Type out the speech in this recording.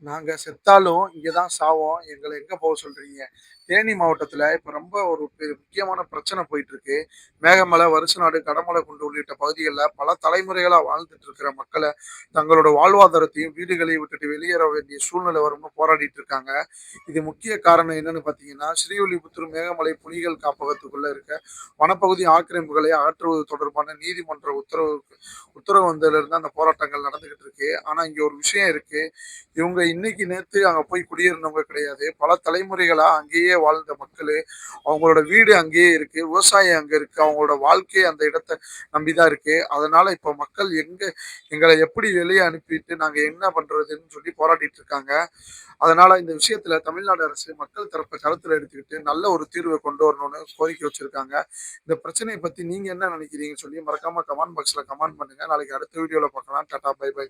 நாங்க செத்தாலும் இங்க தான் சாவோம். எங்கள எங்க போக சொல்றீங்க? தேனி மாவட்டத்தில இப்ப ரொம்ப ஒரு முக்கியமான பிரச்சனை போயிட்டு இருக்கு. மேகமலை, வருசநாடு, கடமலைக்குண்டு உள்ளிட்ட பகுதிகள்ல பல தலைமுறைகளா வாழ்ந்துட்டு இருக்கிற மக்கள தங்களோட வாழ்வாதாரத்தையும், வீடுகளையும் விட்டுட்டு வெளியேற வேண்டிய சூழ்நிலை வரும்னு போராடிட்டு இருக்காங்க. இது முக்கிய காரணம் என்னன்னு பார்த்தீங்கன்னா, ஸ்ரீவில்லிபுத்தூர் மேகமலை புலிகள் காப்பகத்துக்குள்ள இருக்க வனப்பகுதி ஆக்கிரமிப்புகளை அகற்றுவது தொடர்பான நீதிமன்ற உத்தரவு வந்ததிலிருந்து அந்த போராட்டங்கள் நடந்துகிட்டு இருக்கு. ஆனா இங்க ஒரு விஷயம் இருக்கு. இவங்க இன்னைக்கு நேத்து அங்க போய் குடியேறினவங்க கிடையாது. பல தலைமுறைகளா அங்கேயே வாழ்ந்த மக்களு. அவங்களோட வீடு அங்கேயே இருக்கு. விவசாயம் அங்க இருக்கு. அவங்களோட வாழ்க்கை அந்த இடத்த நம்பி தான் இருக்கு. அதனால இப்ப மக்கள் எங்கள எப்படி வெளிய அனுப்பிட்டு நாங்க என்ன பண்றதுன்னு சொல்லி போராடிட்டு இருக்காங்க. அதனால இந்த விஷயத்துல தமிழ்நாடு அரசு மக்கள் தரப்ப கருத்துல எடுத்துக்கிட்டு நல்ல ஒரு தீர்வ கொண்டு வரணும்னு கோரிக்கை வச்சிருக்காங்க. இந்த பிரச்சனைய பத்தி நீங்க என்ன நினைக்கிறீங்கன்னு சொல்லி மறக்காம கமெண்ட் பாக்ஸ்ல கமெண்ட் பண்ணுங்க. நாளைக்கு அடுத்த வீடியோல பார்க்கலாம். Tata bye by.